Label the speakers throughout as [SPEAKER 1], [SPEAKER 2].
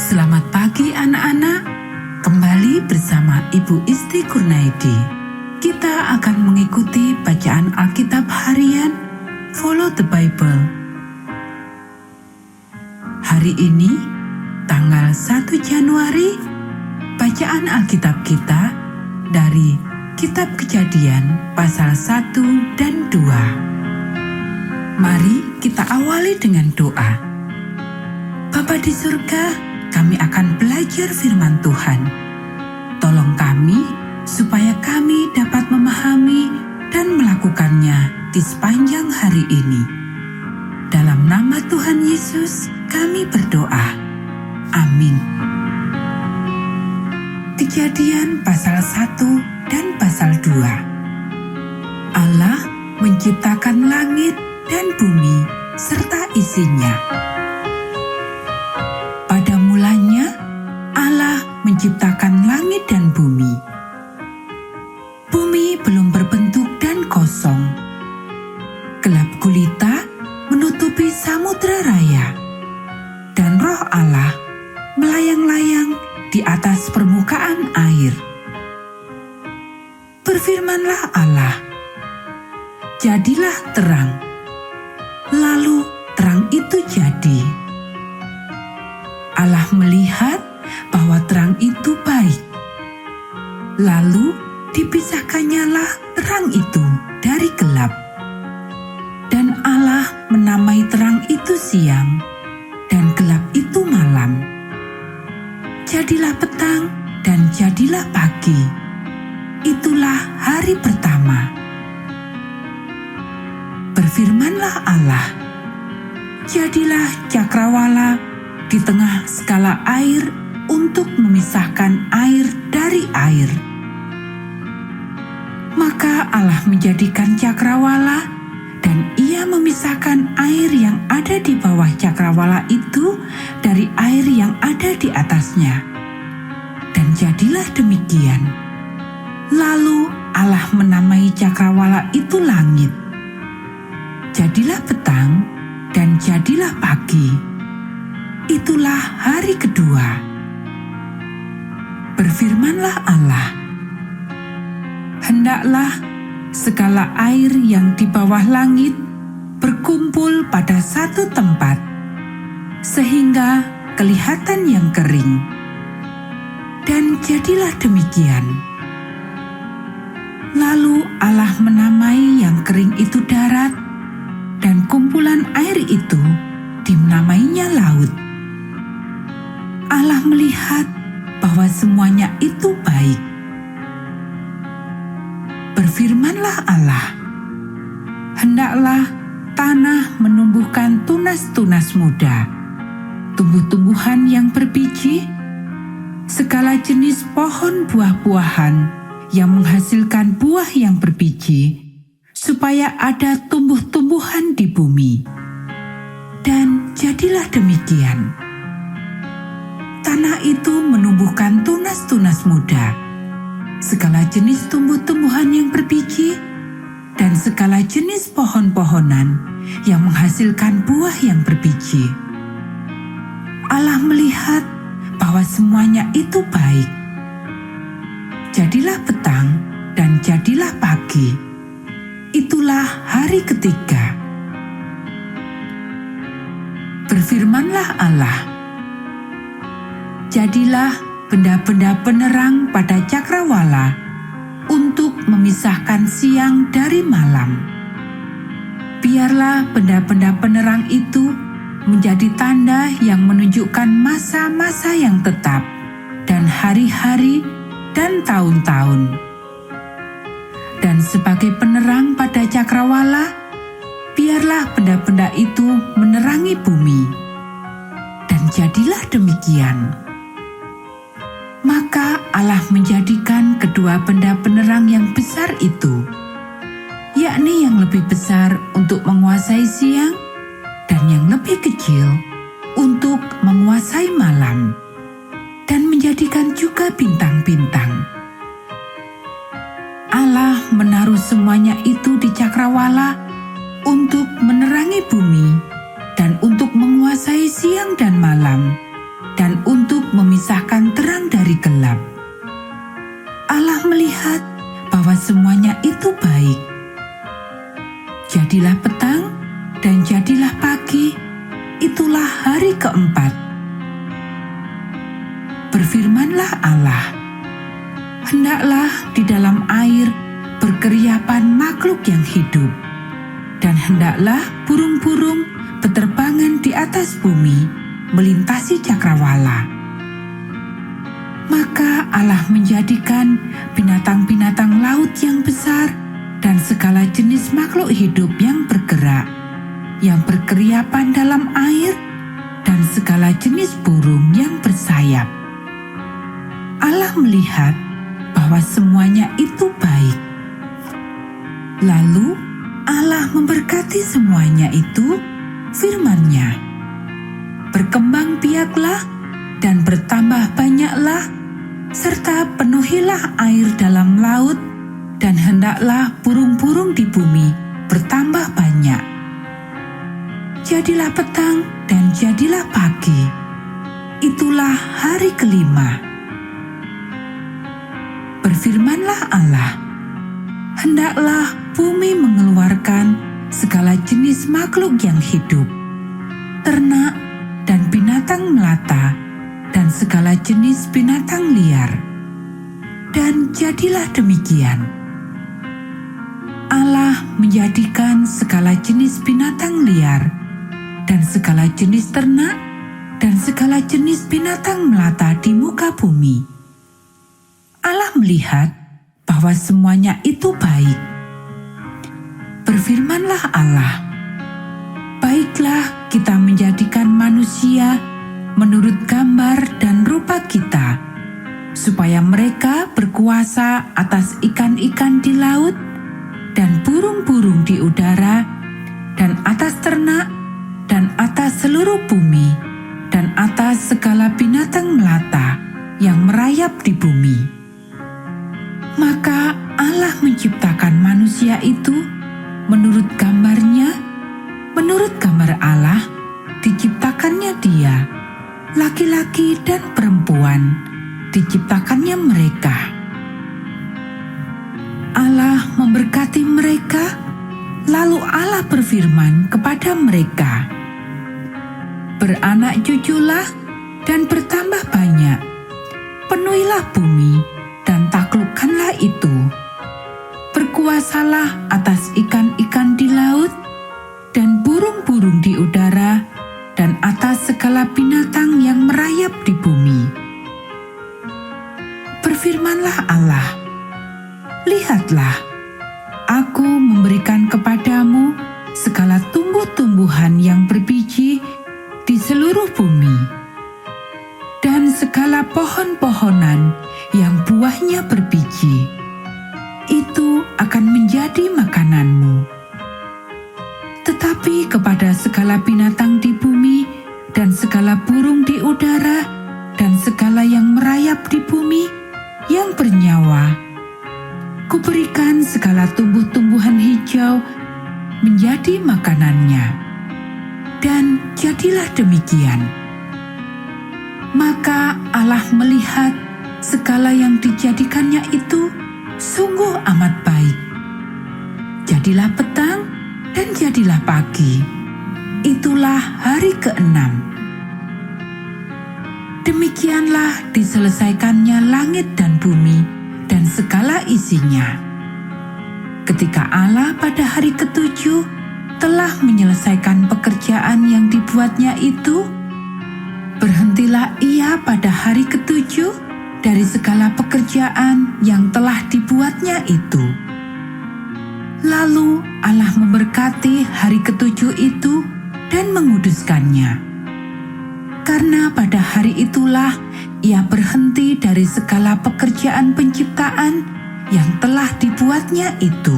[SPEAKER 1] Selamat pagi anak-anak, kembali bersama Ibu Isti Kurnaidi. Kita akan mengikuti bacaan Alkitab harian Follow the Bible. Hari ini, tanggal 1 Januari, bacaan Alkitab kita dari Kitab Kejadian pasal 1 dan 2. Mari kita awali dengan doa. Bapa di surga, kami akan belajar firman Tuhan. Tolong kami supaya kami dapat memahami dan melakukannya di sepanjang hari ini. Dalam nama Tuhan Yesus kami berdoa. Amin. Kejadian pasal 1 dan pasal 2. Allah menciptakan langit dan bumi serta isinya. Pada mulanya, Allah menciptakan langit dan bumi. Bumi belum berbentuk dan kosong. Gelap gulita menutupi samudra raya, dan Roh Allah melayang-layang di atas permukaan air. Berfirmanlah Allah, "Jadilah terang." Lalu terang itu jadi. Allah melihat bahwa terang itu baik. Lalu dipisahkannyalah terang itu dari gelap. Dan Allah menamai terang itu siang, dan gelap itu malam. Jadilah petang dan jadilah pagi. Itulah hari pertama. Berfirmanlah Allah, "Jadilah cakrawala di tengah skala air untuk memisahkan air dari air." Maka Allah menjadikan cakrawala, dan Ia memisahkan air yang ada di bawah cakrawala itu dari air yang ada di atasnya. Dan jadilah demikian. Lalu Allah menamai cakrawala itu langit. Jadilah petang dan jadilah pagi. Itulah hari kedua. Berfirmanlah Allah, "Hendaklah segala air yang di bawah langit berkumpul pada satu tempat, sehingga kelihatan yang kering." Dan jadilah demikian. Lalu Allah menamai yang kering itu darat, dan kumpulan air itu dinamainya laut. Allah melihat bahwa semuanya itu baik. Berfirmanlah Allah, "Hendaklah tanah menumbuhkan tunas-tunas muda, tumbuh-tumbuhan yang berbiji, segala jenis pohon buah-buahan yang menghasilkan buah yang berbiji, supaya ada tumbuh-tumbuhan di bumi." Dan jadilah demikian. Tanah itu menumbuhkan tunas-tunas muda, segala jenis tumbuh-tumbuhan yang berbiji, dan segala jenis pohon-pohonan yang menghasilkan buah yang berbiji. Allah melihat bahwa semuanya itu baik. Jadilah petang dan jadilah pagi. Itulah hari ketiga. Berfirmanlah Allah, "Jadilah benda-benda penerang pada cakrawala untuk memisahkan siang dari malam. Biarlah benda-benda penerang itu menjadi tanda yang menunjukkan masa-masa yang tetap dan hari-hari dan tahun-tahun. Dan sebagai penerang pada cakrawala, biarlah benda-benda itu menerangi bumi." Dan jadilah demikian. Maka Allah menjadikan kedua benda penerang yang besar itu, yakni yang lebih besar untuk menguasai siang dan yang lebih kecil untuk menguasai malam, dan menjadikan juga bintang-bintang. Allah menaruh semuanya itu di cakrawala untuk menerangi bumi dan untuk menguasai siang dan malam, dan untuk Berfirmanlah Allah, "Hendaklah di dalam air berkeriapan makhluk yang hidup, dan hendaklah burung-burung berterbangan di atas bumi melintasi cakrawala." Maka Allah menjadikan binatang-binatang laut yang besar dan segala jenis makhluk hidup yang bergerak, yang berkeriapan dalam air, dan segala jenis burung yang bersayap. Allah melihat bahwa semuanya itu baik. Lalu Allah memberkati semuanya itu, firman-Nya, "Berkembang biaklah dan bertambah banyaklah, serta penuhilah air dalam laut, dan hendaklah burung-burung di bumi bertambah banyak." Jadilah petang dan jadilah pagi. Itulah hari kelima. Berfirmanlah Allah, "Hendaklah bumi mengeluarkan segala jenis makhluk yang hidup, ternak dan binatang melata, dan segala jenis binatang liar." Dan jadilah demikian. Allah menjadikan segala jenis binatang liar, dan segala jenis ternak, dan segala jenis binatang melata di muka bumi. Allah melihat bahwa semuanya itu baik. Berfirmanlah Allah, "Baiklah kita menjadikan manusia menurut gambar dan rupa kita, supaya mereka berkuasa atas ikan-ikan di laut, dan burung-burung di udara, dan atas ternak, dan atas seluruh bumi, dan atas segala binatang melata yang merayap di bumi." Maka Allah menciptakan manusia itu menurut gambar-Nya, menurut gambar Allah diciptakannya dia, laki-laki dan perempuan diciptakannya mereka. Allah memberkati mereka, lalu Allah berfirman kepada mereka, "Beranak cuculah dan bertambah banyak, penuhilah bumi dan taklukkanlah itu. Berkuasalah atas ikan-ikan di laut dan burung-burung di udara dan atas segala binatang yang merayap di bumi." Berfirmanlah Allah, "Lihatlah, Aku memberikan kepadamu segala tumbuh-tumbuhan yang berbiji di seluruh bumi, dan segala pohon-pohonan yang buahnya berbiji. Itu akan menjadi makananmu. Tetapi kepada segala binatang di bumi dan segala burung di udara dan segala yang merayap di bumi yang bernyawa, Kuberikan segala tumbuh-tumbuhan hijau menjadi makanannya." Dan jadilah demikian. Maka Allah melihat segala yang dijadikannya itu sungguh amat baik. Jadilah petang dan jadilah pagi. Itulah hari ke-6. Demikianlah diselesaikannya langit dan bumi dan segala isinya. Ketika Allah pada hari ke-7 telah menyelesaikan pekerjaan yang dibuatnya itu, berhentilah ia pada hari ke-7 dari segala pekerjaan yang telah dibuatnya itu. Lalu Allah memberkati hari ke-7 itu dan menguduskannya. Karena pada hari itulah ia berhenti dari segala pekerjaan penciptaan yang telah dibuatnya itu.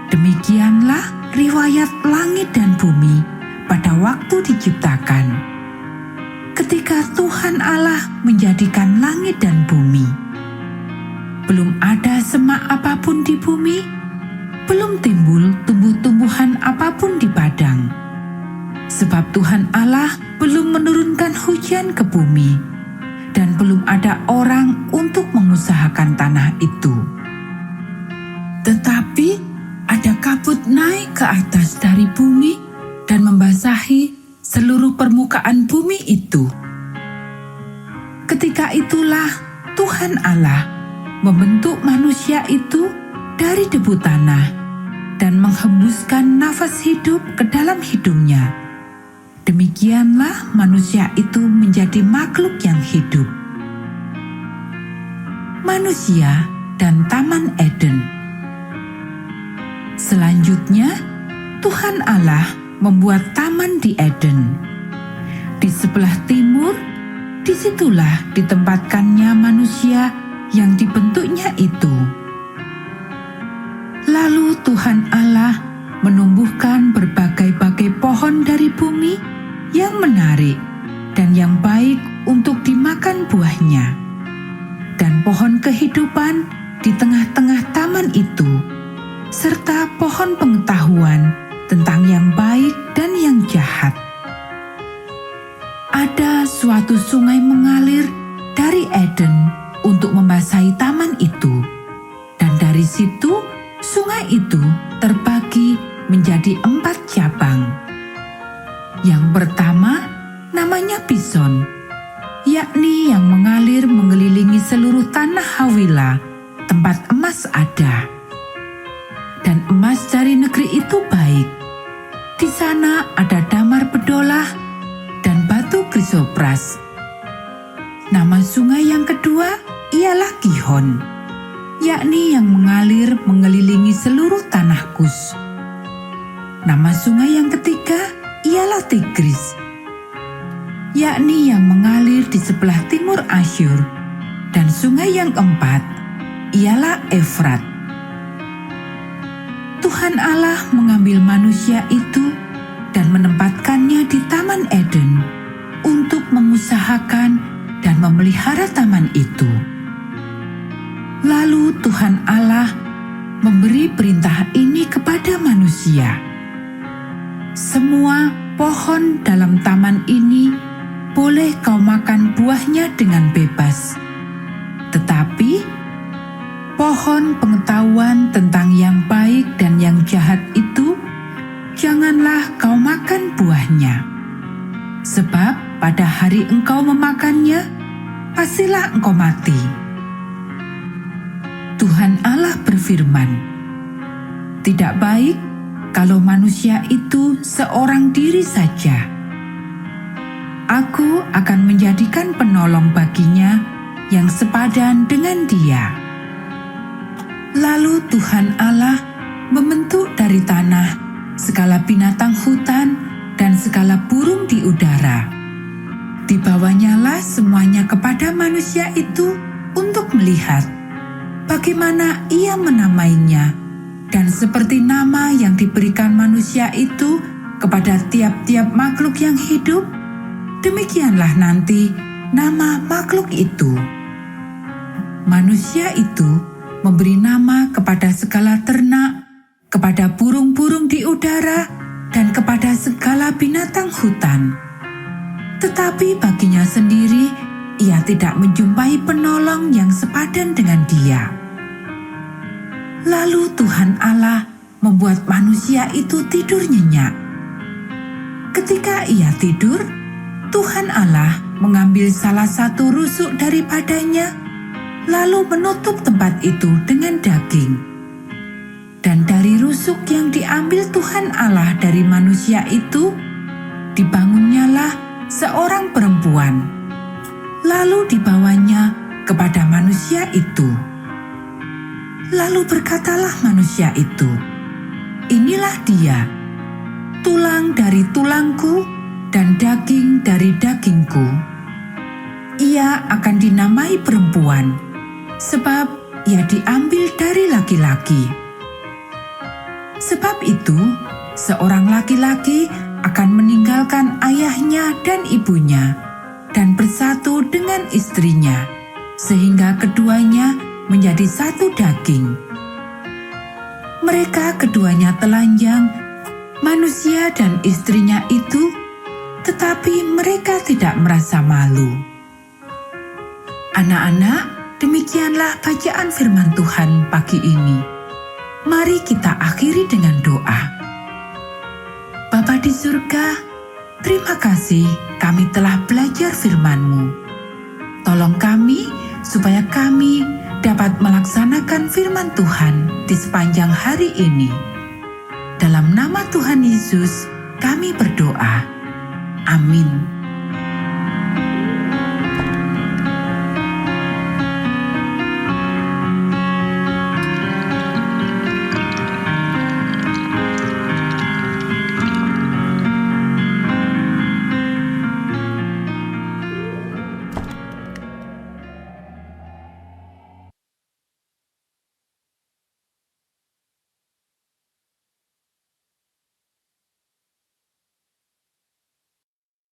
[SPEAKER 1] Demikianlah riwayat langit dan bumi pada waktu diciptakan, ketika Tuhan Allah menjadikan langit dan bumi. Belum ada semak apapun di bumi, belum timbul tumbuh-tumbuhan apapun di padang. Sebab Tuhan Allah belum menurunkan hujan ke bumi, dan belum ada orang untuk mengusahakan tanah itu. Tetapi ada kabut naik ke atas dari bumi dan membasahi seluruh permukaan bumi itu. Ketika itulah Tuhan Allah membentuk manusia itu dari debu tanah dan menghembuskan nafas hidup ke dalam hidungnya. Demikianlah manusia itu menjadi makhluk yang hidup. Manusia dan Taman Eden. Selanjutnya, Tuhan Allah membuat taman di Eden. Di sebelah timur, disitulah ditempatkannya manusia yang dibentuknya itu. Lalu Tuhan Allah menumbuhkan berbagai-bagai pohon dari bumi yang menarik dan yang baik untuk dimakan buahnya, dan pohon kehidupan di tengah-tengah taman itu, serta pohon pengetahuan tentang yang baik dan yang jahat. Ada suatu sungai mengalir dari Eden untuk membasahi taman itu, dan dari situ sungai itu terbagi menjadi 4 cabang. Yang pertama namanya Pison, yakni yang mengalir mengelilingi seluruh tanah Hawila, tempat emas ada. Dan emas dari negeri itu baik. Di sana ada damar bedolah dan batu krisopras. Nama sungai yang kedua ialah Gihon, yakni yang mengalir mengelilingi seluruh tanah Kus. Nama sungai yang ketiga ialah Tigris, yakni yang mengalir di sebelah timur Asyur, dan sungai yang keempat ialah Efrat. Tuhan Allah mengambil manusia itu dan menempatkannya di Taman Eden untuk mengusahakan dan memelihara taman itu. Lalu Tuhan Allah memberi perintah ini kepada manusia. Semua pohon dalam taman ini boleh kau makan buahnya dengan bebas. Tetapi pohon pengetahuan tentang yang baik dan yang jahat itu, janganlah kau makan buahnya. Sebab pada hari engkau memakannya, pastilah engkau mati. Tuhan Allah berfirman, tidak baik kalau manusia itu seorang diri saja. Aku akan menjadikan penolong baginya yang sepadan dengan dia. Lalu Tuhan Allah membentuk dari tanah segala binatang hutan dan segala burung di udara. Dibawanyalah semuanya kepada manusia itu untuk melihat bagaimana ia menamainya, dan seperti nama yang diberikan manusia itu kepada tiap-tiap makhluk yang hidup, demikianlah nanti nama makhluk itu. Manusia itu memberi nama kepada segala ternak, kepada burung-burung di udara, dan kepada segala binatang hutan. Tetapi baginya sendiri, ia tidak menjumpai penolong yang sepadan dengan dia. Lalu Tuhan Allah membuat manusia itu tidur nyenyak. Ketika ia tidur, Tuhan Allah mengambil salah satu rusuk daripadanya, lalu menutup tempat itu dengan daging. Dan dari rusuk yang diambil Tuhan Allah dari manusia itu, dibangunnyalah seorang perempuan. Lalu dibawanya kepada manusia itu. Lalu berkatalah manusia itu, inilah dia, tulang dari tulangku dan daging dari dagingku. Ia akan dinamai perempuan, sebab ia diambil dari laki-laki. Sebab itu, seorang laki-laki akan meninggalkan ayahnya dan ibunya, dan bersatu dengan istrinya, sehingga keduanya menjadi satu daging. Mereka keduanya telanjang, manusia dan istrinya itu, tetapi mereka tidak merasa malu. Anak-anak, demikianlah bacaan firman Tuhan pagi ini. Mari kita akhiri dengan doa. Bapa di surga, terima kasih kami telah belajar firman-Mu. Tolong kami supaya kami dapat melaksanakan firman Tuhan di sepanjang hari ini. Dalam nama Tuhan Yesus, kami berdoa. Amin.